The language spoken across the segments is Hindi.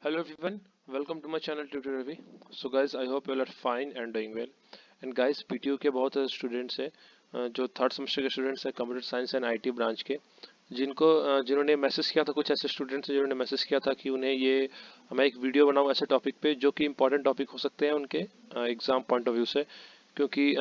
Hello everyone, welcome to my channel Tutor Ravi. So guys, I hope you all are fine and doing well. And guys, PTU के बहुत स्टूडेंट्स हैं जो थर्ड सेमेस्टर के स्टूडेंट्स हैं computer science and IT branch के जिन्होंने मैसेज किया था। कुछ ऐसे स्टूडेंट्स हैं जिन्होंने मैसेज किया था कि उन्हें ये मैं एक वीडियो बनाऊं ऐसे टॉपिक पे जो कि इंपॉर्टेंट टॉपिक हो सकते हैं उनके एग्जाम पॉइंट ऑफ व्यू से, क्योंकि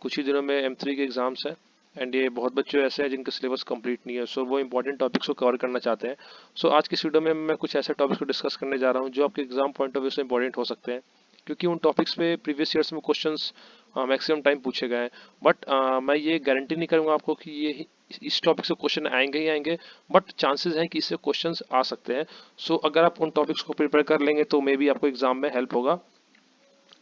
कुछ ही दिनों में M3 के एग्जाम्स हैं एंड ये बहुत बच्चे ऐसे हैं जिनका सिलेबस कंप्लीट नहीं है, सो वो इंपॉर्टेंट टॉपिक्स को कवर करना चाहते हैं। सो आज की इस वीडियो में मैं कुछ ऐसे टॉपिक्स को डिस्कस करने जा रहा हूँ जो आपके एग्जाम पॉइंट ऑफ व्यू से इंपॉर्टेंट हो सकते हैं, क्योंकि उन टॉपिक्स पे प्रीवियस ईयर्स में क्वेश्चंस मैक्सिमम टाइम पूछे गए हैं। बट मैं ये गारंटी नहीं करूँगा आपको कि ये इस टॉपिक से क्वेश्चन आएंगे ही आएंगे, बट चांसेस हैं कि इससे क्वेश्चंस आ सकते हैं। सो अगर आप उन टॉपिक्स को प्रिपेयर कर लेंगे तो मे बी आपको एग्जाम में हेल्प होगा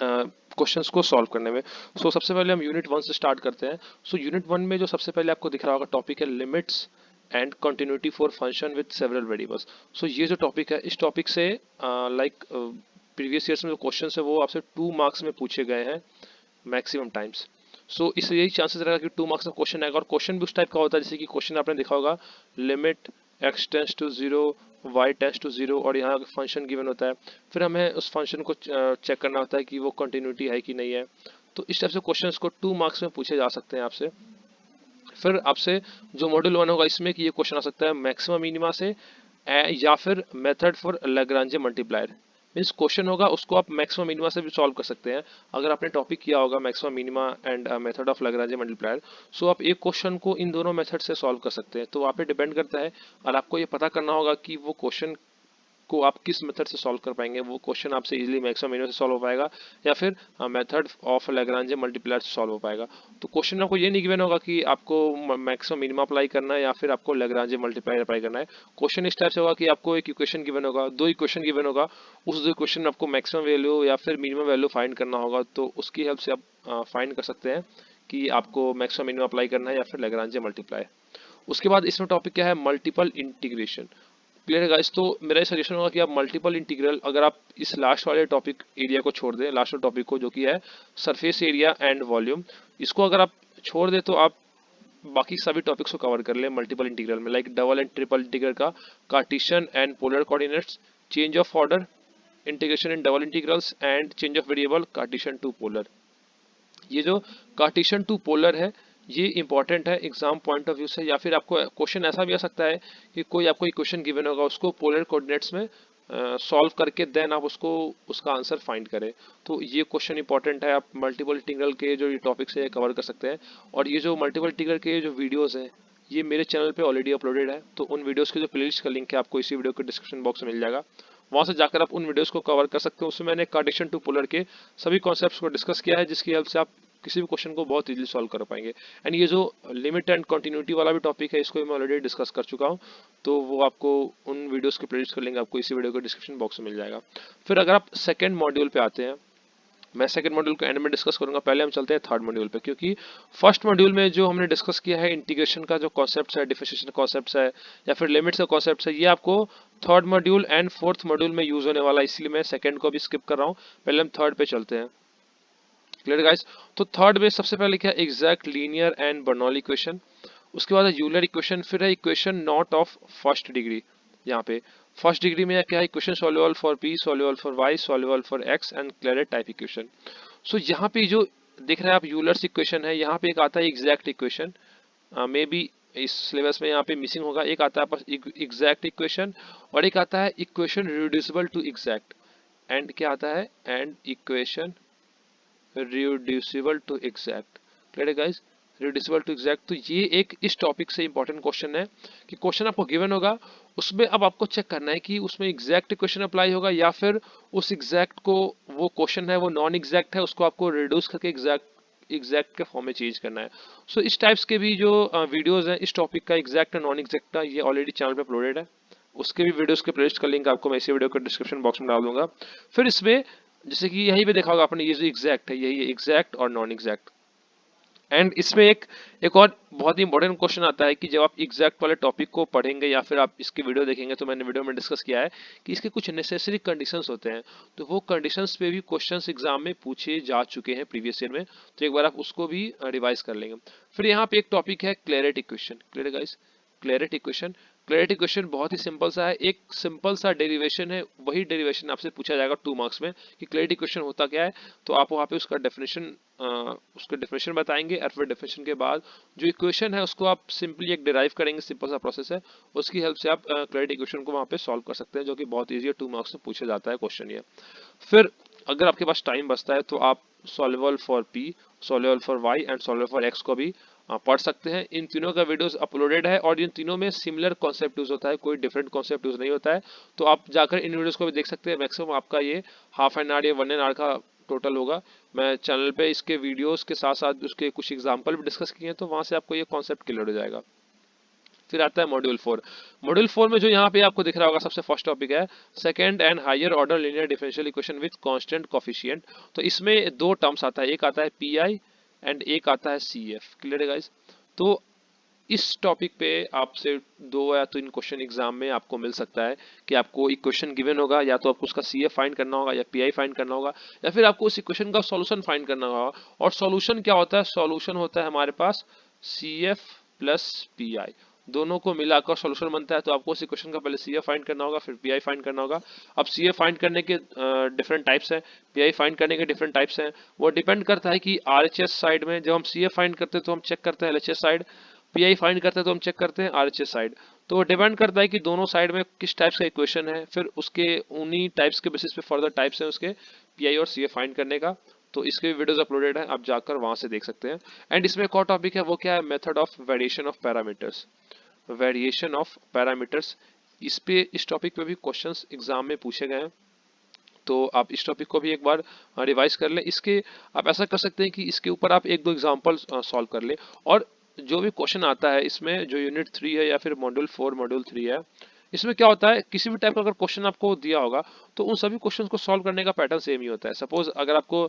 क्वेश्चंस को सॉल्व करने में। सो सबसे पहले हम यूनिट 1 से स्टार्ट करते हैं। सो यूनिट 1 में जो सबसे पहले आपको दिख रहा होगा टॉपिक है limits and continuity for function with several variables. So ये जो टॉपिक है, इस टॉपिक से लाइक प्रीवियस ईयर्स में जो क्वेश्चन है वो आपसे 2 मार्क्स में पूछे गए हैं मैक्सिमम टाइम्स। सो इससे यही चांसेस रहेगा कि 2 मार्क्स का क्वेश्चन आएगा, और क्वेश्चन भी उस टाइप का होता है जैसे कि क्वेश्चन आपने देखा होगा limit x tends to zero y tends to zero, और यहाँ फंक्शन गिवन होता है। फिर हमें उस फंक्शन को चेक करना होता है कि वो कंटिन्यूटी है कि नहीं है। तो इस टाइप से क्वेश्चंस को 2 मार्क्स में पूछे जा सकते हैं आपसे। फिर आपसे जो मॉड्यूल 1 होगा इसमें कि ये क्वेश्चन आ सकता है मैक्सिमम मिनिमा से या फिर method for Lagrange multiplier. Means question होगा उसको आप मैक्सिमम मिनिमा से भी सॉल्व कर सकते हैं। अगर आपने टॉपिक किया होगा maximum minima and method of Lagrange multiplier, so आप एक क्वेश्चन को इन दोनों मेथड से सॉल्व कर सकते हैं। तो आप पे डिपेंड करता है, और आपको ये पता करना होगा कि वो क्वेश्चन को आप किस मेथड से सॉल्व कर पाएंगे। वो क्वेश्चन आपसे इजीली मैक्सिमम मिनिमम से सॉल्व हो पाएगा या फिर मेथड ऑफ लैग्रांजे मल्टीप्लायर से सॉल्व हो पाएगा। तो क्वेश्चन आपको ये नहीं गिवन होगा कि आपको मैक्सिमम मिनिमम अप्लाई करना है या फिर आपको लैग्रांजे मल्टीप्लायर अप्लाई करना है। क्वेश्चन इस टाइप से होगा कि आपको एक इक्वेशन गिवन होगा, दो इक्वेशन गिवन होगा, उस दो इक्वेशन में आपको मैक्सिमम वैल्यू या फिर मिनिमम वैल्यू फाइंड करना होगा। तो उसकी हेल्प से आप फाइंड कर सकते हैं कि आपको मैक्सिमम मिनिमम अप्लाई करना है या फिर लैग्रांजे मल्टीप्लाई। उसके बाद इसमें टॉपिक क्या है, मल्टीपल इंटीग्रेशन। क्लियर है गाइस। तो मेरा सजेशन होगा कि आप मल्टीपल इंटीग्रल, अगर आप इस लास्ट वाले टॉपिक एरिया को छोड़ दें, लास्ट वाले टॉपिक को जो कि है सरफेस एरिया एंड वॉल्यूम, इसको अगर आप छोड़ दें तो आप बाकी सभी टॉपिक्स को कवर कर लें मल्टीपल इंटीग्रल में, like double and triple integral का, Cartesian and polar coordinates, change of order, integration in double integrals and change of variable, Cartesian to polar. ये जो कार्टेशियन टू पोलर है ये इंपॉर्टेंट है एग्जाम पॉइंट ऑफ व्यू से। या फिर आपको क्वेश्चन ऐसा भी आ सकता है कि कोई आपको इक्वेशन गिवन होगा, उसको पोलर कोऑर्डिनेट्स में सॉल्व करके देन आप उसको उसका आंसर फाइंड करें। तो ये क्वेश्चन इंपॉर्टेंट है, आप मल्टीपल इंटीग्रल के जो ये टॉपिक्स है कवर कर सकते हैं। और ये जो मल्टीपल इंटीग्रल के जो वीडियोस हैं ये मेरे चैनल पे ऑलरेडी अपलोडेड है, तो उन वीडियोस के जो प्लेलिस्ट का लिंक है आपको इसी वीडियो के डिस्क्रिप्शन बॉक्स में मिल जाएगा। वहां से जाकर आप उन वीडियोस को कवर कर सकते हो। उसमें मैंने कार्टेशियन टू पोलर के सभी कॉन्सेप्ट्स को डिस्कस किया है, जिसकी हेल्प से आप किसी भी क्वेश्चन को बहुत इजीली सॉल्व कर पाएंगे। एंड ये जो लिमिट एंड कंटिन्यूटी वाला भी टॉपिक है इसको भी मैं ऑलरेडी डिस्कस कर चुका हूँ, तो वो आपको उन वीडियोस के प्लेलिस्ट का लिंक आपको इसी वीडियो के डिस्क्रिप्शन बॉक्स में मिल जाएगा। फिर अगर आप सेकंड मॉड्यूल पे आते हैं, मैं सेकंड मॉड्यूल को एंड में डिस्कस करूंगा, पहले हम चलते हैं थर्ड मॉड्यूल पे, क्योंकि फर्स्ट मॉड्यूल में जो हमने डिस्कस किया है इंटीग्रेशन का जो कॉन्सेप्ट है, डिफरेंशिएशन कॉन्सेप्ट है या फिर लिमिट्स का कॉन्सेप्ट है, ये आपको third module and fourth module में यूज होने वाला है, इसलिए मैं सेकंड को भी स्किप कर रहा हूँ। पहले हम थर्ड पे चलते हैं। Clear guys. तो थर्ड में सबसे पहले क्या है, exact linear and Bernoulli equation. उसके बाद है यूलर इक्वेशन, फिर है equation not of first degree. यहाँ पे फर्स्ट डिग्री में क्या है, equation solvable for p, solvable for y, solvable for x and Clairaut type equation. So यहाँ पे जो दिख रहा है आप यूलर्स इक्वेशन है, यहाँ पे एक आता है एग्जैक्ट इक्वेशन, मे बी इस सिलेबस में यहाँ पे मिसिंग होगा। एक आता है बस एग्जैक्ट इक्वेशन, और एक आता है equation reducible to exact, and क्या आता है, and equation reducible to exact. Clear है गाइस, रिड्यूसिबल टू एग्जैक्ट। तो ये एक इस टॉपिक से इंपॉर्टेंट क्वेश्चन है कि क्वेश्चन आपको गिवन होगा, उसमें अब आपको चेक करना है कि उसमें एग्जैक्ट इक्वेशन अप्लाई होगा या फिर उस एग्जैक्ट को, वो क्वेश्चन है वो नॉन एग्जैक्ट है, उसको आपको रिड्यूस करके एग्जैक्ट के फॉर्म में चेंज करना है। सो इस टाइप्स के भी जो वीडियोस हैं इस टॉपिक का, एग्जैक्ट और नॉन एग्जैक्ट का, ये ऑलरेडी चैनल पे अपलोडेड है। उसके भी वीडियोस के प्लेलिस्ट का लिंक आपको मैं इसी वीडियो के डिस्क्रिप्शन बॉक्स में डाल दूंगा। फिर इसमें जैसे कि यहीं पे देखा होगा आपने, ये जो एग्जैक्ट है यही है एग्जैक्ट और नॉन एग्जैक्ट। एंड इसमें एक एक और बहुत ही इंपॉर्टेंट क्वेश्चन आता है कि जब आप एग्जैक्ट वाले टॉपिक को पढ़ेंगे या फिर आप इसकी वीडियो देखेंगे, तो मैंने वीडियो में डिस्कस किया है कि इसके कुछ नेसेसरी कंडीशंस होते हैं, तो वो कंडीशंस पे भी क्वेश्चंस एग्जाम में पूछे जा चुके हैं प्रीवियस ईयर में, तो एक बार आप उसको भी रिवाइज कर लेंगे। फिर यहाँ पे एक टॉपिक है Claret equation. Clear guys, Claret equation. Clarity question बहुत ही सिंपल सा है, एक सिंपल सा डेरिवेशन है, वही डेरिवेशन आपसे पूछा जाएगा 2 मार्क्स में कि क्लैरिटी क्वेश्चन होता क्या है। तो आप वहाँ पे उसका डेफिनेशन बताएंगे और फिर डेफिनेशन के बाद जो इक्वेशन है उसको आप सिंपली एक डिराइव करेंगे, सिंपल सा प्रोसेस है, उसकी हेल्प से आप क्लैरिटी क्वेश्चन को वहाँ पे सॉल्व कर सकते हैं, जो कि बहुत ईजी है, 2 मार्क्स में पूछा जाता है क्वेश्चन ये। फिर अगर आपके पास टाइम बचता है तो आप solvable for p, solvable for y and solvable for x को भी पढ़ सकते हैं। इन तीनों का वीडियोस अपलोडेड है और इन तीनों में सिमिलर कॉन्सेप्ट यूज होता है, कोई डिफरेंट कॉन्सेप्ट यूज नहीं होता है। तो आप जाकर इन वीडियोस को भी देख सकते हैं। मैक्सिमम आपका ये हाफ एन आवर या 1 आवर का टोटल होगा। मैं चैनल पे इसके वीडियोस के साथ साथ उसके कुछ एग्जाम्पल भी डिस्कस किए हैं, तो वहां से आपको ये कॉन्सेप्ट क्लियर हो जाएगा। फिर आता है मॉड्यूल 4। मॉड्यूल 4 में जो यहाँ पे आपको दिख रहा होगा सबसे फर्स्ट टॉपिक है second and higher order linear differential equation with constant coefficient. तो इसमें दो टर्म्स आता है, एक आता है पीआई एंड एक आता है सीएफ। क्लियर है गाइस? तो इस टॉपिक पे आपसे 2 या 3 क्वेश्चन एग्जाम में आपको मिल सकता है कि आपको इक्वेशन गिवन होगा, या तो आपको उसका सीएफ फाइंड करना होगा या पीआई फाइंड करना होगा, या फिर आपको उस इक्वेशन का सॉल्यूशन फाइंड करना होगा। और सॉल्यूशन क्या होता है? सॉल्यूशन होता है हमारे पास सीएफ प्लस पीआई, दोनों को मिलाकर सॉल्यूशन बनता है। तो आपको उस इक्वेशन का पहले सीएफ फाइंड करना होगा, फिर पीआई फाइंड करना होगा। अब सीएफ फाइंड करने के डिफरेंट टाइप्स हैं, पीआई फाइंड करने के डिफरेंट टाइप्स हैं। वो डिपेंड करता है कि आरएचएस साइड में जब हम सीएफ फाइंड करते हैं तो हम चेक करते हैं एलएचएस साइड, पीआई फाइंड करते हैं तो हम चेक करते हैं आरएचएस साइड। तो डिपेंड करता है कि दोनों साइड में किस टाइप्स का इक्वेशन है, फिर उसके उन्हीं टाइप्स के बेसिस पे फर्दर टाइप्स हैं उसके पीआई और सीएफ फाइंड करने का। तो इसके भी वीडियोस अपलोडेड है, आप जाकर वहां से देख सकते हैं। एंड इसमें एक और टॉपिक है, वो क्या है? Method of variation of parameters. Variation of parameters, इस टॉपिक पे भी क्वेश्चंस एग्जाम में पूछे गए हैं, तो आप इस टॉपिक को भी एक बार रिवाइज कर लें। इसके आप ऐसा कर सकते हैं कि इसके ऊपर आप 1-2 एग्जांपल सॉल्व कर लें, और जो भी क्वेश्चन आता है इसमें, जो यूनिट 3 है या फिर मॉड्यूल 4 मॉड्यूल 3 है, इसमें क्या होता है, किसी भी टाइप का अगर क्वेश्चन आपको दिया होगा तो उन सभी क्वेश्चंस को सॉल्व करने का पैटर्न सेम ही होता है। सपोज अगर आपको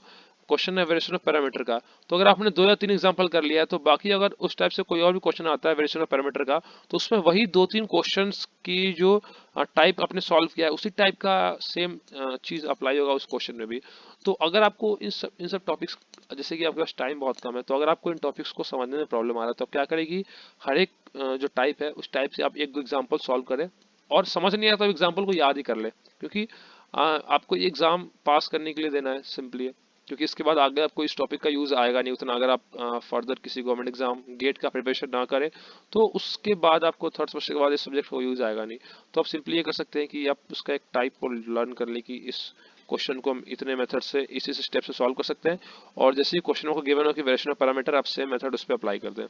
क्वेश्चन है वेरिएशन ऑफ पैरामीटर का, तो अगर आपने 2 या 3 एग्जांपल कर लिया है, तो बाकी अगर उस टाइप से कोई और भी क्वेश्चन आता है वेरिएशन ऑफ पैरामीटर का, तो उसमें वही 2-3 क्वेश्चंस की जो टाइप आपने सॉल्व किया है उसी टाइप का सेम चीज अप्लाई होगा उस क्वेश्चन में भी। तो अगर आपको इन सब टॉपिक्स, जैसे कि आपके पास टाइम बहुत कम है, तो अगर आपको इन टॉपिक्स को समझने में प्रॉब्लम आ रहा है, तो आप क्या करेगी, हर एक जो टाइप है उस टाइप से आप 1-2 एग्जाम्पल सॉल्व करें, और समझ नहीं आया तो एग्जाम्पल को याद ही कर ले, क्योंकि आपको ये एग्जाम पास करने के लिए देना है सिंपली, क्योंकि इसके बाद आगे आपको इस टॉपिक का यूज आएगा नहीं उतना। अगर आप फर्दर किसी गवर्नमेंट एग्जाम गेट का प्रिपरेशन ना करें, तो उसके बाद आपको थर्ड सेमेस्टर के बाद इस सब्जेक्ट को यूज आएगा नहीं। तो आप सिंपली ये कर सकते हैं कि आप उसका एक टाइप को लर्न कर ले कि इस क्वेश्चन को हम इतने मेथड से इसी स्टेप से सॉल्व कर सकते हैं, और जैसे ही क्वेश्चनों को गिवन हो कि वेरिएशन ऑफ पैरामीटर, आप सेम मेथड उस पर अप्लाई कर दें।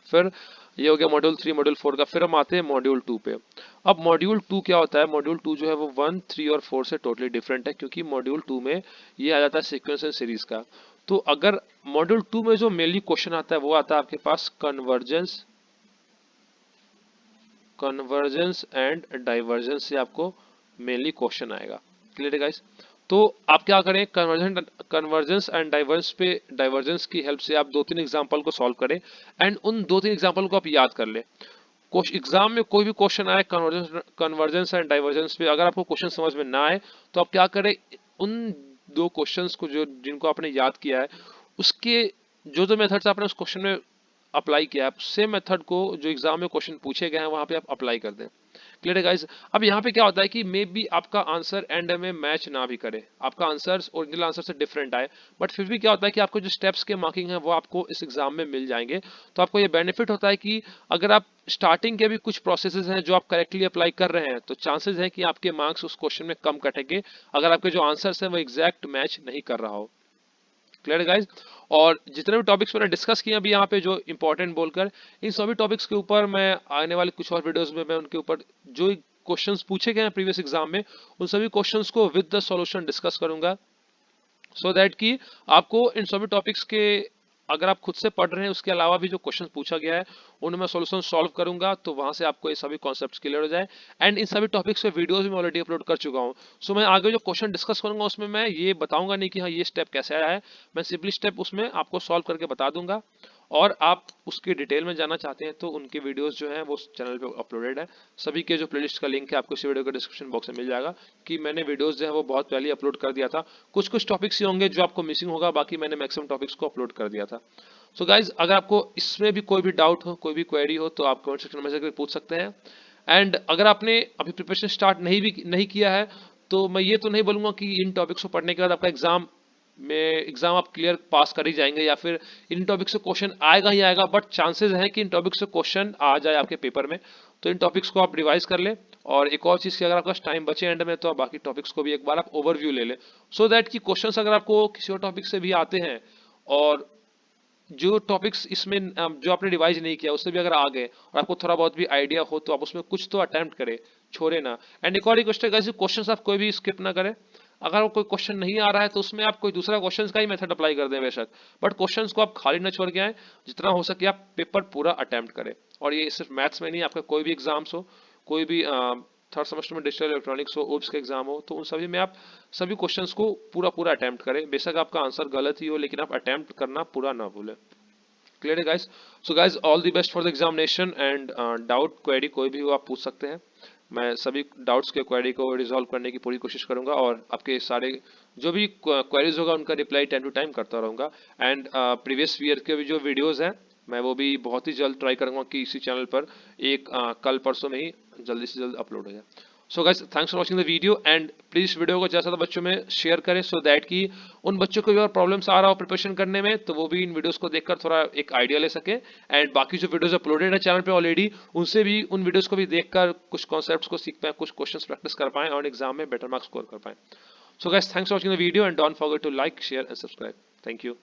फिर ये हो गया मॉड्यूल 3 मॉड्यूल 4 का। फिर हम आते हैं मॉड्यूल 2 पे। अब मॉड्यूल 2 क्या होता है? मॉड्यूल 2 जो है वो 1, 3 और 4 से टोटली डिफरेंट है, क्योंकि मॉड्यूल 2 में ये आ जाता है सीक्वेंस एंड सीरीज का। तो अगर मॉड्यूल 2 में जो मेनली क्वेश्चन आता है वो आता है आपके पास कन्वर्जेंस, कन्वर्जेंस एंड डाइवर्जेंस से आपको मेनली क्वेश्चन आएगा। क्लियर है गाइस? तो आप क्या करें, कन्वर्जेंस एंड डाइवर्जेंस की हेल्प से आप 2-3 एग्जांपल को सॉल्व करें, एंड उन 2-3 एग्जांपल को आप याद कर लें। एग्जाम में कोई भी क्वेश्चन आए कन्वर्जेंस एंड डाइवर्जेंस पे, अगर आपको क्वेश्चन समझ में ना आए, तो आप क्या करें, उन 2 क्वेश्चंस को जो जिनको आपने याद किया है, उसके जो जो मेथड्स आपने उस क्वेश्चन में अप्लाई किया है, सेम मेथड को जो एग्जाम में क्वेश्चन पूछे गए हैं वहां पे आप अप्लाई कर दें। क्लियर है गाइस? अब यहाँ पे क्या होता है कि मे बी आपका आंसर एंड में मैच ना भी करे, आपका आंसर ओरिजिनल आंसर से डिफरेंट आए, बट फिर भी क्या होता है कि आपको जो स्टेप्स के मार्किंग है वो आपको इस एग्जाम में मिल जाएंगे। तो आपको ये बेनिफिट होता है कि अगर आप स्टार्टिंग के भी कुछ प्रोसेसेस हैं जो आप करेक्टली अप्लाई कर रहे हैं, तो चांसेस है कि आपके मार्क्स उस क्वेश्चन में कम कटेंगे, अगर आपके जो आंसर्स हैं वो एग्जैक्ट मैच नहीं कर रहा हो। Clear guys? और जितने भी टॉपिक्स मैंने डिस्कस किए अभी यहाँ पे जो इंपॉर्टेंट बोलकर, इन सभी टॉपिक्स के ऊपर मैं आने वाले कुछ और वीडियोस में मैं उनके ऊपर जो क्वेश्चंस पूछे गए हैं प्रीवियस एग्जाम में, उन सभी क्वेश्चंस को विद द सॉल्यूशन डिस्कस करूंगा, सो दैट कि आपको इन सभी टॉपिक्स के, अगर आप खुद से पढ़ रहे हैं उसके अलावा भी जो क्वेश्चन पूछा गया है उनमें मैं सॉल्यूशन सॉल्व करूंगा, तो वहां से आपको ये सभी कॉन्सेप्ट्स क्लियर हो जाए। एंड इन सभी टॉपिक्स पे वीडियोस भी मैं ऑलरेडी अपलोड कर चुका हूं, सो मैं आगे जो क्वेश्चन डिस्कस करूंगा उसमें मैं ये बताऊंगा नहीं कि हाँ ये स्टेप कैसे आया है, मैं सिंपली स्टेप उसमें आपको सॉल्व करके बता दूंगा। और आप उसकी डिटेल में जानना चाहते हैं तो उनके वीडियोस जो हैं वो चैनल पे अपलोडेड है, सभी के जो प्लेलिस्ट का लिंक है आपको इस वीडियो के डिस्क्रिप्शन बॉक्स में मिल जाएगा, कि मैंने वीडियोस जो है वो बहुत पहले अपलोड कर दिया था। कुछ कुछ टॉपिक्स ही होंगे जो आपको मिसिंग होगा, बाकी मैंने मैक्सिमम टॉपिक्स को अपलोड कर दिया था। सो गाइज अगर आपको इसमें भी कोई भी डाउट हो, कोई भी क्वेरी हो, तो आप कमेंट सेक्शन में जाकर पूछ सकते हैं। एंड अगर आपने अभी प्रिपरेशन स्टार्ट नहीं किया है, तो मैं ये तो नहीं बोलूंगा कि इन टॉपिक्स को पढ़ने के बाद आपका एग्जाम आप क्लियर पास कर ही जाएंगे या फिर इन टॉपिक से क्वेश्चन आएगा ही आएगा, बट चांसेस हैं कि इन टॉपिक से क्वेश्चन आ जाए आपके पेपर में। तो इन टॉपिक्स को आप रिवाइज कर ले। और एक और चीज़ की अगर आपका टाइम बचे एंड में, तो आप बाकी टॉपिक्स को भी एक बार आप ओवरव्यू ले ले, सो दैट कि क्वेश्चंस अगर आपको किसी और टॉपिक से भी आते हैं, और जो टॉपिक्स इसमें जो आपने रिवाइज नहीं किया उससे भी अगर आ गए और आपको थोड़ा बहुत भी आइडिया हो, तो आप उसमें कुछ तो अटेम्प्ट करें, छोड़े ना। एंड एक और रिक्वेस्ट है गाइस, क्वेश्चंस आप कोई भी स्किप ना करें। अगर कोई क्वेश्चन नहीं आ रहा है तो उसमें आप कोई दूसरा क्वेश्चन का ही मेथड अप्लाई कर दें बेशक, बट क्वेश्चंस को आप खाली ना छोड़ के आए। जितना हो सके आप पेपर पूरा अटेम्प्ट करें। और ये सिर्फ मैथ्स में नहीं, आपका कोई भी एग्जाम्स हो, कोई भी थर्ड सेमेस्टर में डिजिटल इलेक्ट्रॉनिक्स हो, ओप्स के एग्जाम हो, तो उन सभी में आप सभी क्वेश्चंस को पूरा पूरा अटेम्प्ट करें। बेशक आपका आंसर गलत ही हो, लेकिन आप अटेम्प्ट करना पूरा ना भूलें। क्लियर है guys? So guys all the best for the examination. And doubt query कोई भी हो आप पूछ सकते हैं। मैं सभी डाउट्स के क्वेरी को रिजॉल्व करने की पूरी कोशिश करूंगा, और आपके सारे जो भी क्वेरीज होगा उनका रिप्लाई टाइम टू टाइम करता रहूंगा। एंड प्रीवियस ईयर के भी जो वीडियोस हैं, मैं वो भी बहुत ही जल्द ट्राई करूंगा कि इसी चैनल पर एक कल परसों में ही जल्दी से जल्द अपलोड हो जाए। सो guys thanks for watching the video. And please video को ज़्यादा बच्चों में शेयर करें, सो दैट कि उन बच्चों को भी और प्रॉब्लम्स आ रहा हो प्रिपरेशन करने में, तो वो भी इन वीडियोस को देखकर थोड़ा एक आइडिया ले सके। एंड बाकी जो वीडियोस अपलोडेड है चैनल पे ऑलरेडी, उनसे भी उन वीडियोस को भी देखकर कुछ कॉन्सेप्ट्स को सीख पाए, कुछ क्वेश्चंस प्रैक्टिस कर पाएं और एग्जाम में बेटर मार्क्स स्कोर कर पाएं। So guys thanks for watching the video and don't forget to like, share and subscribe. Thank you.